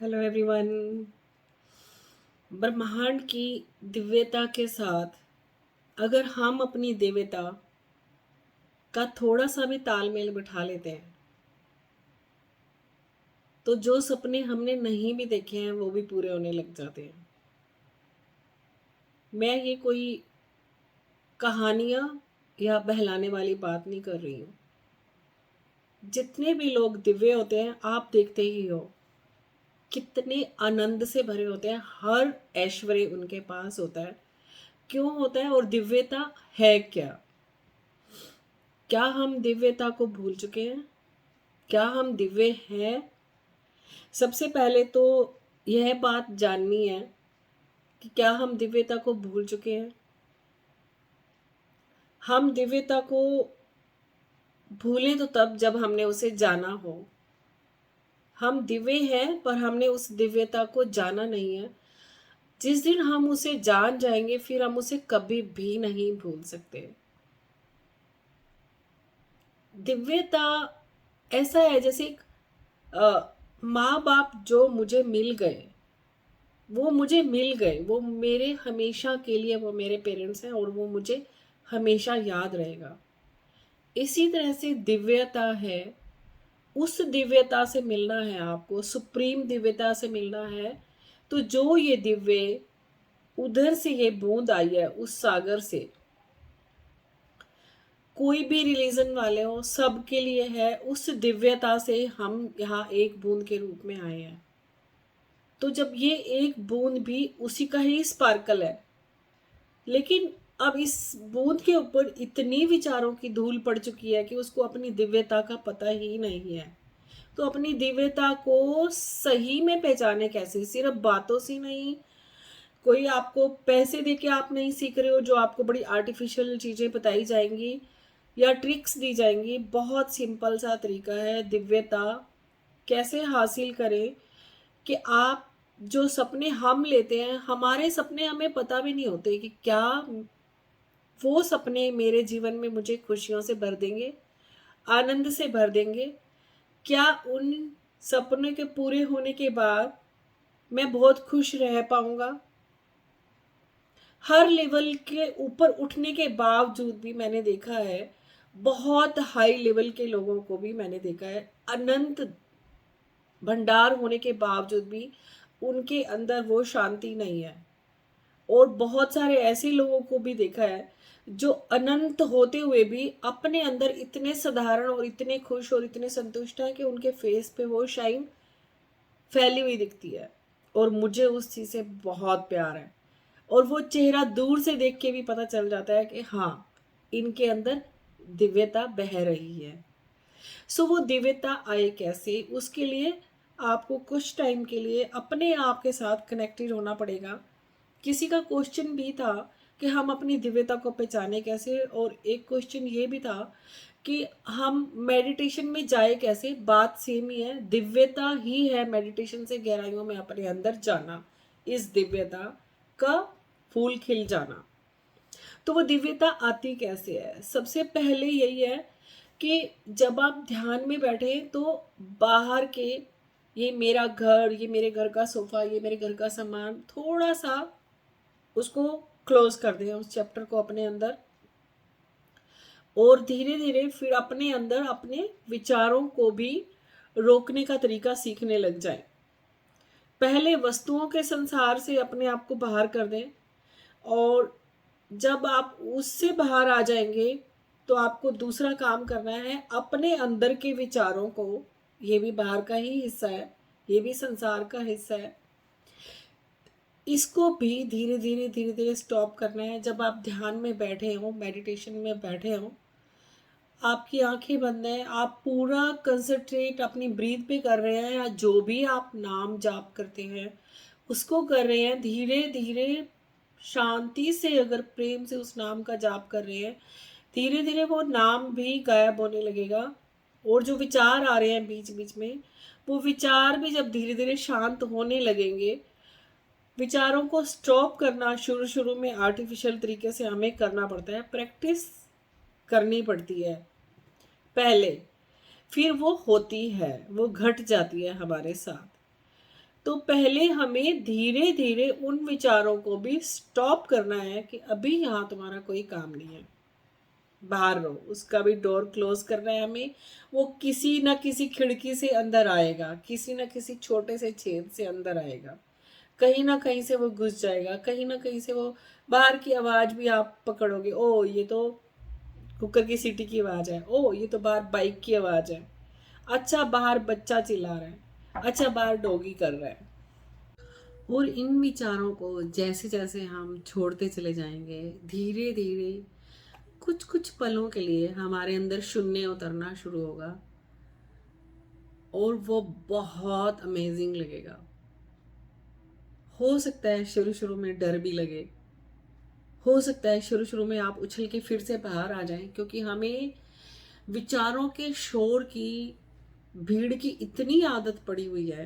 Hello everyone. ब्रह्मांड की दिव्यता के साथ अगर हम अपनी दिव्यता का थोड़ा सा भी तालमेल बिठा लेते हैं तो जो सपने हमने नहीं भी देखे हैं वो भी पूरे होने लग जाते हैं। मैं ये कोई कहानियाँ या बहलाने वाली बात नहीं कर रही हूँ। जितने भी लोग दिव्य होते हैं आप देखते ही हो कितने आनंद से भरे होते हैं। हर ऐश्वर्य उनके पास होता है। क्यों होता है और दिव्यता है क्या? क्या हम दिव्यता को भूल चुके हैं? क्या हम दिव्य हैं? सबसे पहले तो यह बात जाननी है कि क्या हम दिव्यता को भूल चुके हैं। हम दिव्यता को भूलें तो तब जब हमने उसे जाना हो। हम दिव्य हैं पर हमने उस दिव्यता को जाना नहीं है। जिस दिन हम उसे जान जाएंगे फिर हम उसे कभी भी नहीं भूल सकते। दिव्यता ऐसा है जैसे एक माँ बाप जो मुझे मिल गए, वो मुझे मिल गए, वो मेरे हमेशा के लिए वो मेरे पेरेंट्स हैं और वो मुझे हमेशा याद रहेगा। इसी तरह से दिव्यता है। उस दिव्यता से मिलना है आपको, सुप्रीम दिव्यता से मिलना है। तो जो ये दिव्य उधर से ये बूंद आई है उस सागर से, कोई भी रिलीजन वाले हो सबके लिए है। उस दिव्यता से हम यहाँ एक बूंद के रूप में आए हैं। तो जब ये एक बूंद भी उसी का ही स्पार्कल है, लेकिन अब इस बूंद के ऊपर इतनी विचारों की धूल पड़ चुकी है कि उसको अपनी दिव्यता का पता ही नहीं है। तो अपनी दिव्यता को सही में पहचाने कैसे? सिर्फ बातों से नहीं। कोई आपको पैसे दे के आप नहीं सीख रहे हो जो आपको बड़ी आर्टिफिशियल चीजें बताई जाएंगी या ट्रिक्स दी जाएंगी। बहुत सिंपल सा तरीका है दिव्यता कैसे हासिल करें कि आप जो सपने हम लेते हैं, हमारे सपने हमें पता भी नहीं होते कि क्या वो सपने मेरे जीवन में मुझे खुशियों से भर देंगे, आनंद से भर देंगे। क्या उन सपनों के पूरे होने के बाद मैं बहुत खुश रह पाऊंगा? हर लेवल के ऊपर उठने के बावजूद भी मैंने देखा है, बहुत हाई लेवल के लोगों को भी मैंने देखा है, अनंत भंडार होने के बावजूद भी उनके अंदर वो शांति नहीं है। और बहुत सारे ऐसे लोगों को भी देखा है जो अनंत होते हुए भी अपने अंदर इतने साधारण और इतने खुश और इतने संतुष्ट हैं कि उनके फेस पे वो शाइन फैली हुई दिखती है। और मुझे उस चीज से बहुत प्यार है। और वो चेहरा दूर से देख के भी पता चल जाता है कि हाँ, इनके अंदर दिव्यता बह रही है। सो वो दिव्यता आए कैसे? उसके लिए आपको कुछ टाइम के लिए अपने आप के साथ कनेक्टेड होना पड़ेगा। किसी का क्वेश्चन भी था कि हम अपनी दिव्यता को पहचाने कैसे, और एक क्वेश्चन ये भी था कि हम मेडिटेशन में जाए कैसे। बात सेम ही है, दिव्यता ही है मेडिटेशन से गहराइयों में अपने अंदर जाना, इस दिव्यता का फूल खिल जाना। तो वो दिव्यता आती कैसे है? सबसे पहले यही है कि जब आप ध्यान में बैठे तो बाहर के, ये मेरा घर, ये मेरे घर का सोफा, ये मेरे घर का सामान, थोड़ा सा उसको क्लोज कर दें, उस चैप्टर को अपने अंदर। और धीरे धीरे फिर अपने अंदर अपने विचारों को भी रोकने का तरीका सीखने लग जाए। पहले वस्तुओं के संसार से अपने आप को बाहर कर दें, और जब आप उससे बाहर आ जाएंगे तो आपको दूसरा काम करना है अपने अंदर के विचारों को। ये भी बाहर का ही हिस्सा है, ये भी संसार का हिस्सा है। इसको भी धीरे धीरे धीरे धीरे स्टॉप करना है। जब आप ध्यान में बैठे हो, मेडिटेशन में बैठे हो, आपकी आंखें बंद हैं, आप पूरा कंसंट्रेट अपनी ब्रीथ पे कर रहे हैं, या जो भी आप नाम जाप करते हैं उसको कर रहे हैं। धीरे धीरे शांति से, अगर प्रेम से उस नाम का जाप कर रहे हैं, धीरे धीरे वो नाम भी गायब होने लगेगा। और जो विचार आ रहे हैं बीच बीच में, वो विचार भी जब धीरे धीरे शांत होने लगेंगे। विचारों को स्टॉप करना शुरू शुरू में आर्टिफिशियल तरीके से हमें करना पड़ता है, प्रैक्टिस करनी पड़ती है पहले, फिर वो होती है, वो घट जाती है हमारे साथ। तो पहले हमें धीरे धीरे उन विचारों को भी स्टॉप करना है कि अभी यहाँ तुम्हारा कोई काम नहीं है, बाहर रहो। उसका भी डोर क्लोज करना है हमें। वो किसी ना किसी खिड़की से अंदर आएगा, किसी ना किसी छोटे से छेद से अंदर आएगा, कहीं ना कहीं से वो घुस जाएगा, कहीं ना कहीं से वो बाहर की आवाज भी आप पकड़ोगे, ओ ये तो कुकर की सीटी की आवाज है, ओ ये तो बाहर बाइक की आवाज है, अच्छा बाहर बच्चा चिल्ला रहा है, अच्छा बाहर डॉगी कर रहा है। और इन विचारों को जैसे जैसे हम छोड़ते चले जाएंगे, धीरे धीरे कुछ कुछ पलों के लिए हमारे अंदर शून्य उतरना शुरू होगा, और वो बहुत अमेजिंग लगेगा। हो सकता है शुरू शुरू में डर भी लगे, हो सकता है शुरू शुरू में आप उछल के फिर से बाहर आ जाएं, क्योंकि हमें विचारों के शोर की, भीड़ की इतनी आदत पड़ी हुई है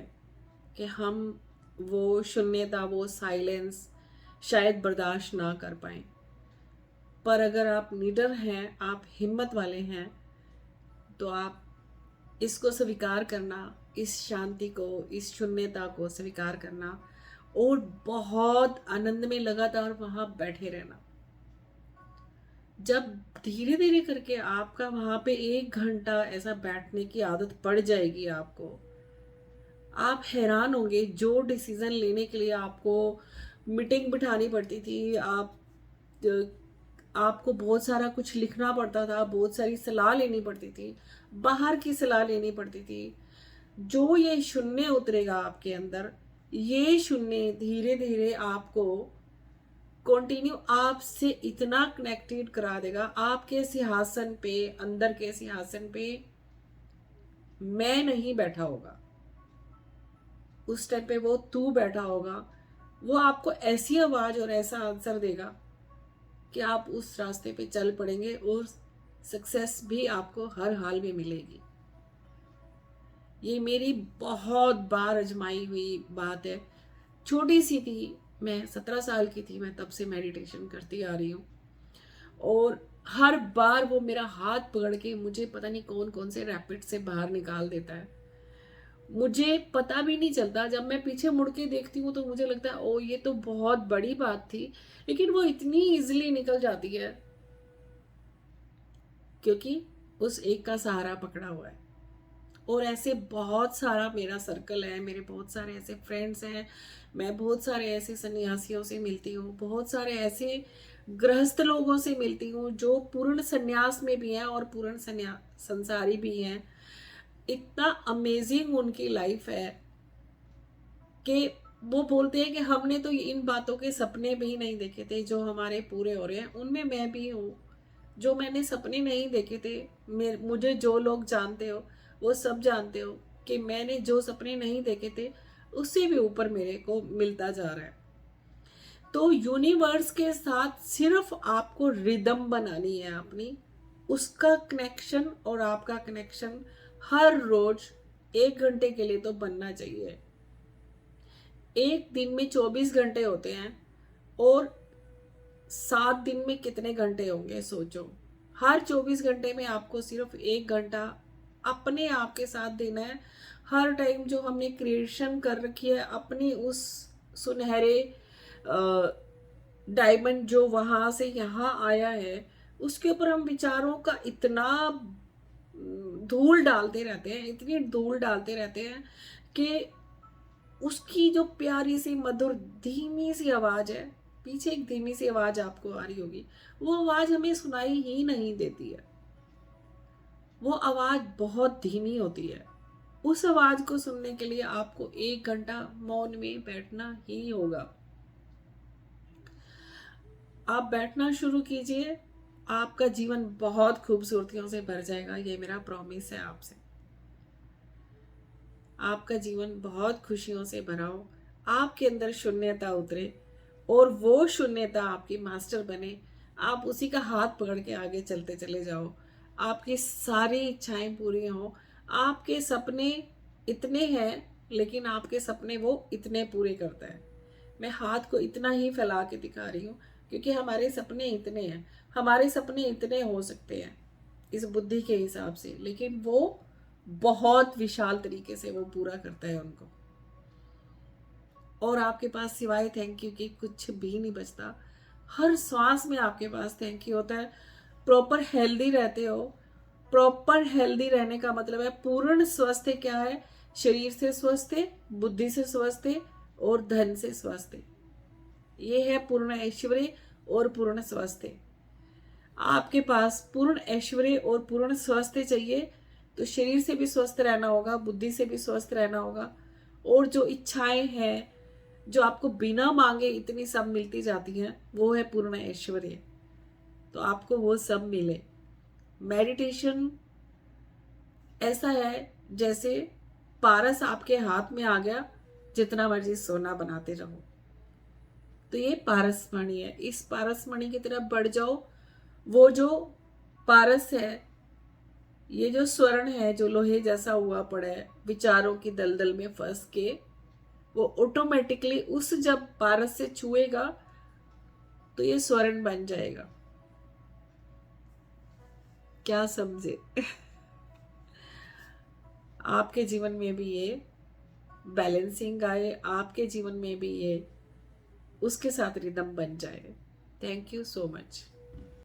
कि हम वो शून्यता, वो साइलेंस शायद बर्दाश्त ना कर पाए। पर अगर आप निडर हैं, आप हिम्मत वाले हैं, तो आप इसको स्वीकार करना, इस शांति को, इस शून्यता को स्वीकार करना, और बहुत आनंद में लगातार वहां बैठे रहना। जब धीरे धीरे करके आपका वहां पे 1 घंटा ऐसा बैठने की आदत पड़ जाएगी आपको, आप हैरान होंगे। जो डिसीजन लेने के लिए आपको मीटिंग बिठानी पड़ती थी, आपको बहुत सारा कुछ लिखना पड़ता था, बहुत सारी सलाह लेनी पड़ती थी, बाहर की सलाह लेनी पड़ती थी, जो ये शून्य उतरेगा आपके अंदर, ये शून्य धीरे धीरे आपको कंटिन्यू आपसे इतना कनेक्टेड करा देगा। आपके सिंहासन पे, अंदर के सिंहासन पे मैं नहीं बैठा होगा, उस टाइम पे वो तू बैठा होगा। वो आपको ऐसी आवाज और ऐसा आंसर देगा कि आप उस रास्ते पे चल पड़ेंगे, और सक्सेस भी आपको हर हाल में मिलेगी। ये मेरी बहुत बार आजमाई हुई बात है। छोटी सी थी, मैं 17 साल की थी, मैं तब से मेडिटेशन करती आ रही हूँ, और हर बार वो मेरा हाथ पकड़ के मुझे पता नहीं कौन कौन से रैपिड से बाहर निकाल देता है। मुझे पता भी नहीं चलता, जब मैं पीछे मुड़ के देखती हूँ तो मुझे लगता है ओ ये तो बहुत बड़ी बात थी, लेकिन वो इतनी इजीली निकल जाती है क्योंकि उस एक का सहारा पकड़ा हुआ है। और ऐसे बहुत सारा मेरा सर्कल है, मेरे बहुत सारे ऐसे फ्रेंड्स हैं, मैं बहुत सारे ऐसे सन्यासियों से मिलती हूँ, बहुत सारे ऐसे गृहस्थ लोगों से मिलती हूँ जो पूर्ण संन्यास में भी हैं और पूर्ण संसारी भी हैं। इतना अमेजिंग उनकी लाइफ है कि वो बोलते हैं कि हमने तो इन बातों के सपने भी नहीं देखे थे जो हमारे पूरे हो रहे हैं। उनमें मैं भी हूँ, जो मैंने सपने नहीं देखे थे। मुझे जो लोग जानते हो वो सब जानते हो कि मैंने जो सपने नहीं देखे थे उससे भी ऊपर मेरे को मिलता जा रहा है। तो यूनिवर्स के साथ सिर्फ आपको रिदम बनानी है अपनी, उसका कनेक्शन और आपका कनेक्शन हर रोज 1 घंटे के लिए तो बनना चाहिए। एक दिन में 24 घंटे होते हैं, और 7 दिन में कितने घंटे होंगे सोचो। हर 24 घंटे में आपको सिर्फ 1 घंटा अपने आप के साथ देना है। हर टाइम जो हमने क्रिएशन कर रखी है अपनी उस सुनहरे डायमंड जो वहां से यहाँ आया है, उसके ऊपर हम विचारों का इतना धूल डालते रहते हैं, इतनी धूल डालते रहते हैं कि उसकी जो प्यारी सी मधुर धीमी सी आवाज है, पीछे एक धीमी सी आवाज आपको आ रही होगी, वो आवाज हमें सुनाई ही नहीं देती है। वो आवाज बहुत धीमी होती है। उस आवाज को सुनने के लिए आपको 1 घंटा मौन में बैठना ही होगा। आप बैठना शुरू कीजिए, आपका जीवन बहुत खूबसूरतियों से भर जाएगा, ये मेरा प्रॉमिस है आपसे। आपका जीवन बहुत खुशियों से भरा हो, आपके अंदर शून्यता उतरे और वो शून्यता आपकी मास्टर बने। आप उसी का हाथ पकड़ के आगे चलते चले जाओ, आपकी सारी इच्छाएं पूरी हों। आपके सपने इतने हैं, लेकिन आपके सपने वो इतने पूरे करता है। मैं हाथ को इतना ही फैला के दिखा रही हूँ क्योंकि हमारे सपने इतने हैं, हमारे सपने इतने हो सकते हैं इस बुद्धि के हिसाब से, लेकिन वो बहुत विशाल तरीके से वो पूरा करता है उनको। और आपके पास सिवाय थैंक यू के कुछ भी नहीं बचता। हर सांस में आपके पास थैंक यू होता है। प्रॉपर हेल्दी रहते हो। प्रॉपर हेल्दी रहने का मतलब है पूर्ण स्वस्थ है। क्या है? शरीर से स्वस्थ है, बुद्धि से स्वस्थ है और धन से स्वस्थ है। ये है पूर्ण ऐश्वर्य और पूर्ण स्वस्थ है। आपके पास पूर्ण ऐश्वर्य और पूर्ण स्वस्थ चाहिए तो शरीर से भी स्वस्थ रहना होगा, बुद्धि से भी स्वस्थ रहना होगा, और जो इच्छाएं हैं जो आपको बिना मांगे इतनी सब मिलती जाती हैं वो है पूर्ण ऐश्वर्य। तो आपको वो सब मिले। मेडिटेशन ऐसा है जैसे पारस आपके हाथ में आ गया, जितना मर्जी सोना बनाते रहो। तो ये पारसमणि है। इस पारसमणि की तरफ बढ़ जाओ। वो जो पारस है, ये जो स्वर्ण है जो लोहे जैसा हुआ पड़ा है विचारों की दलदल में फंस के, वो ऑटोमेटिकली उस जब पारस से छुएगा तो ये स्वर्ण बन जाएगा। क्या समझे? आपके जीवन में भी ये बैलेंसिंग आए, आपके जीवन में भी ये उसके साथ रिदम बन जाए। Thank you so much.